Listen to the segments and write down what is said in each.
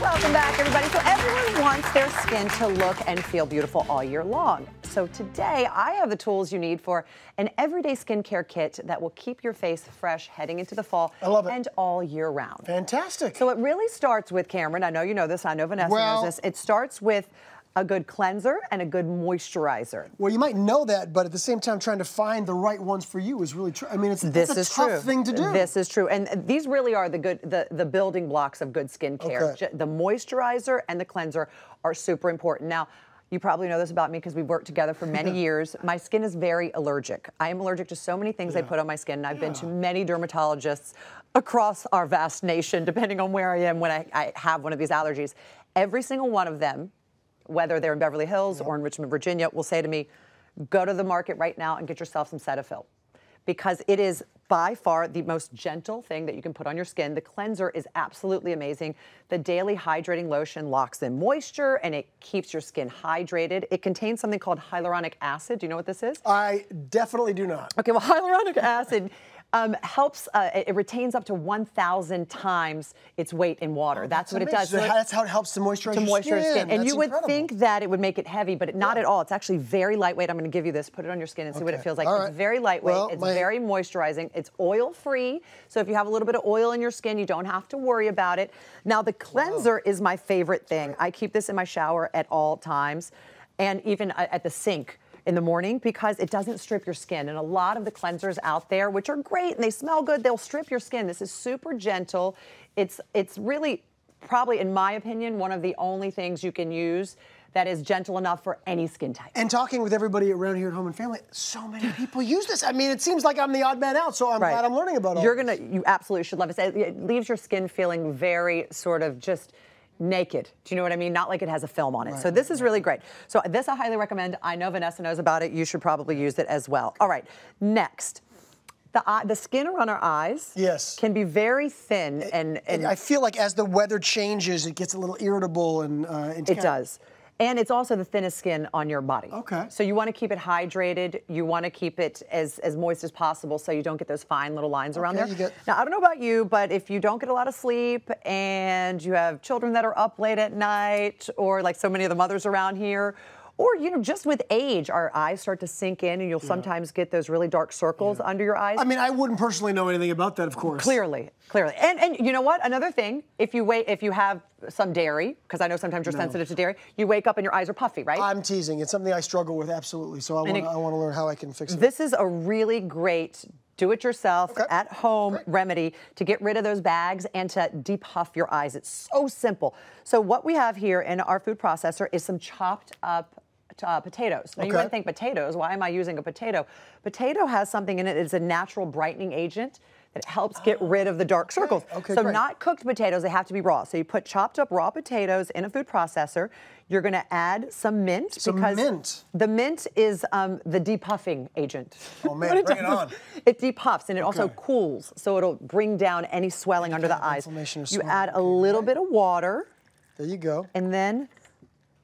Welcome back, everybody. So everyone wants their skin to look and feel beautiful all year long. So today, I have the tools you need for an everyday skincare kit that will keep your face fresh heading into the fall and all year round. Fantastic. So it really starts with, Cameron, I know you know this, I know Vanessa knows this, it starts with a good cleanser and a good moisturizer. Well, you might know that, but at the same time, trying to find the right ones for you is really true. I mean, it's a tough thing to do. This is true, and these really are the building blocks of good skincare. Okay. The moisturizer and the cleanser are super important. Now, you probably know this about me because we've worked together for many years. My skin is very allergic. I am allergic to so many things I put on my skin, and I've been to many dermatologists across our vast nation, depending on where I am when I have one of these allergies. Every single one of them, whether they're in Beverly Hills or in Richmond, Virginia, will say to me, go to the market right now and get yourself some Cetaphil. Because it is by far the most gentle thing that you can put on your skin. The cleanser is absolutely amazing. The daily hydrating lotion locks in moisture and it keeps your skin hydrated. It contains something called hyaluronic acid. Do you know what this is? I definitely do not. Okay, well, hyaluronic acid helps, it retains up to 1,000 times its weight in water. That's what it does. So that's how it helps to moisturize your skin. And you would think that it would make it heavy, but not at all. It's actually very lightweight. I'm going to give you this. Put it on your skin and see what it feels like. It's very lightweight. It's very moisturizing. It's oil-free. So if you have a little bit of oil in your skin, you don't have to worry about it. Now, the cleanser is my favorite thing. I keep this in my shower at all times and even at the sink in the morning because it doesn't strip your skin. And a lot of the cleansers out there, which are great and they smell good, they'll strip your skin. This is super gentle. It's really probably, in my opinion, one of the only things you can use that is gentle enough for any skin type. And talking with everybody around here at Home and Family, so many people use this. I mean, it seems like I'm the odd man out, so I'm glad I'm learning about all this. You absolutely should love it. It leaves your skin feeling very sort of just naked. Do you know what I mean? Not like it has a film on it. So this is really great. So this I highly recommend. I know Vanessa knows about it. You should probably use it as well. All right, next. The skin around our eyes can be very thin. And I feel like as the weather changes, it gets a little irritable. And it does. And it's also the thinnest skin on your body. Okay. So you want to keep it hydrated. You want to keep it as moist as possible so you don't get those fine little lines around there. Now, I don't know about you, but if you don't get a lot of sleep and you have children that are up late at night, or like so many of the mothers around here, or, you know, just with age, our eyes start to sink in and you'll sometimes get those really dark circles under your eyes. I mean, I wouldn't personally know anything about that, of course. Clearly. And you know what? Another thing, if you have some dairy, because I know sometimes you're sensitive to dairy, you wake up and your eyes are puffy, right? I'm teasing. It's something I struggle with, absolutely. So I want to learn how I can fix it. This is a really great do-it-yourself, at-home remedy to get rid of those bags and to depuff your eyes. It's so simple. So what we have here in our food processor is some chopped up potatoes. Now you might think, potatoes, why am I using a potato? Potato has something in it. It's a natural brightening agent that helps get rid of the dark circles. So not cooked potatoes, they have to be raw. So you put chopped up raw potatoes in a food processor. You're going to add some mint. The mint is the depuffing agent. Oh man, bring it on. It depuffs and it also cools, so it'll bring down any swelling under the eyes. You add a little bit of water. There you go. And then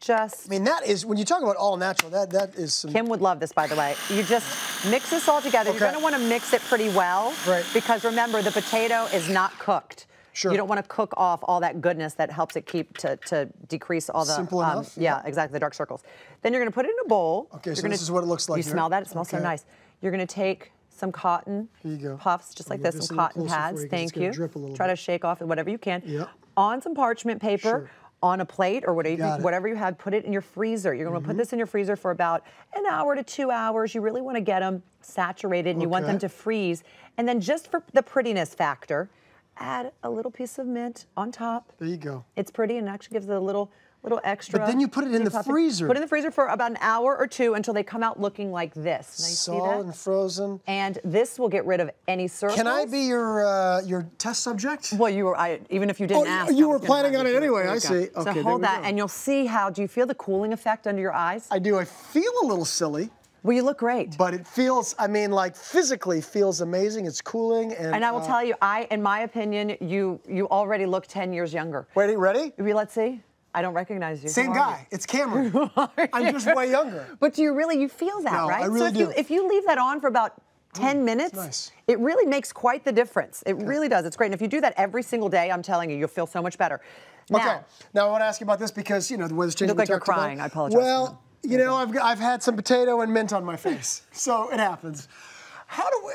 I mean, that is, when you talk about all natural, that is some... Kim would love this, by the way. You just mix this all together. You're going to want to mix it pretty well. Because remember, the potato is not cooked. You don't want to cook off all that goodness that helps it keep to decrease all the... Simple enough. Yeah, exactly, the dark circles. Then you're going to put it in a bowl. Okay, so this is what it looks like. You smell that? It smells so nice. You're going to take some cotton puffs, just like this, some cotton pads. Thank you. Try to shake off whatever you can. On some parchment paper. On a plate or whatever you had, put it in your freezer. You're going to put this in your freezer for about an hour to 2 hours. You really want to get them saturated and you want them to freeze. And then just for the prettiness factor, add a little piece of mint on top. There you go. It's pretty and actually gives it a little extra. But then you put it in the freezer. Put it in the freezer for about an hour or two until they come out looking like this. Solid and frozen. And this will get rid of any circles. Can I be your test subject? Well, even if you didn't ask. You were planning on it anyway, I see. So hold that and you'll see how, do you feel the cooling effect under your eyes? I do. I feel a little silly. Well, you look great. But it feels, I mean, like physically feels amazing. It's cooling. And I will tell you, in my opinion, you already look 10 years younger. Wait, ready? Let's see. I don't recognize you. Same guy. It's Cameron. I'm just way younger. But do you feel that, right? I really do. If you leave that on for about 10 minutes, nice. It really makes quite the difference. It really does. It's great. And if you do that every single day, I'm telling you, you'll feel so much better. Okay. Now I want to ask you about this because, you know, the weather's changing. You look like you're crying. I apologize. Well, you know, I've had some potato and mint on my face, so it happens. How do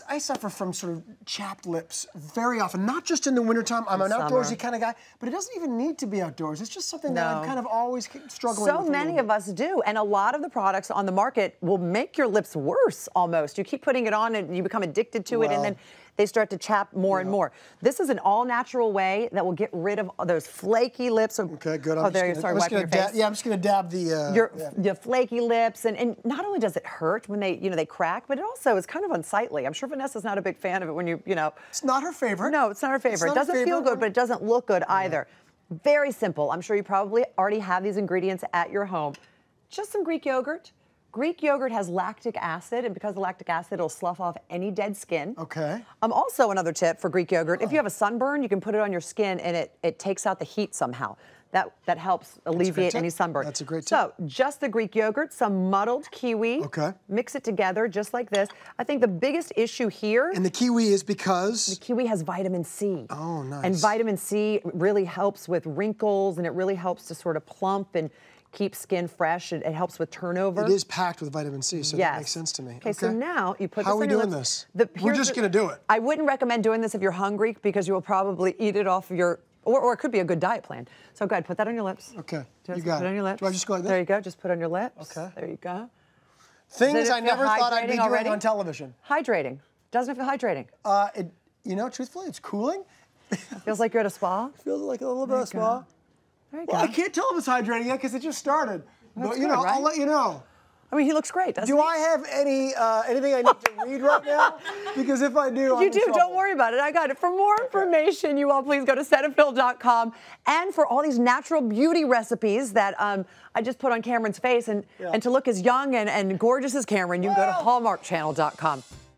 I suffer from sort of chapped lips very often, not just in the wintertime. I'm an outdoorsy kind of guy, but it doesn't even need to be outdoors. It's just something that I'm kind of always struggling with. So many of us do, and a lot of the products on the market will make your lips worse almost. You keep putting it on and you become addicted to it, and then they start to chap more and more. This is an all-natural way that will get rid of those flaky lips. Okay, good. I'm just going to dab the... your flaky lips, and not only does it hurt when they crack, but it also is kind of unsightly. I'm sure Vanessa's not a big fan of it when you know. It's not her favorite. No, it's not her favorite. It doesn't feel good, but it doesn't look good either. Very simple. I'm sure you probably already have these ingredients at your home. Just some Greek yogurt. Greek yogurt has lactic acid, and because of lactic acid, it'll slough off any dead skin. Okay. Also, another tip for Greek yogurt, if you have a sunburn, you can put it on your skin, and it takes out the heat somehow. That helps alleviate any sunburn. That's a great tip. So, just the Greek yogurt, some muddled kiwi. Okay. Mix it together just like this. I think the biggest issue here... And the kiwi is because... The kiwi has vitamin C. Oh, nice. And vitamin C really helps with wrinkles, and it really helps to sort of plump and keep skin fresh. It helps with turnover. It is packed with vitamin C, so that makes sense to me. Okay, so now you put this on your lips. How are we doing this? We're just going to do it. I wouldn't recommend doing this if you're hungry because you will probably eat it off of your... Or it could be a good diet plan. So go ahead, put that on your lips. Okay, you got it. Put it on your lips. Do I just go like this? There you go, just put it on your lips. Okay. There you go. Things I never thought I'd be doing on television. Hydrating. Doesn't it feel hydrating? You know, truthfully, it's cooling. Feels like you're at a spa? Feels like a little bit of a spa. There you go. Well, I can't tell if it's hydrating yet because it just started. But, you know, I'll let you know. I mean, he looks great, doesn't he? Do I have anything I need to read right now? Because if I do, You do. Don't worry about it. I got it. For more information, you all please go to Cetaphil.com. And for all these natural beauty recipes that I just put on Cameron's face, and to look as young and gorgeous as Cameron, you can go to Hallmarkchannel.com.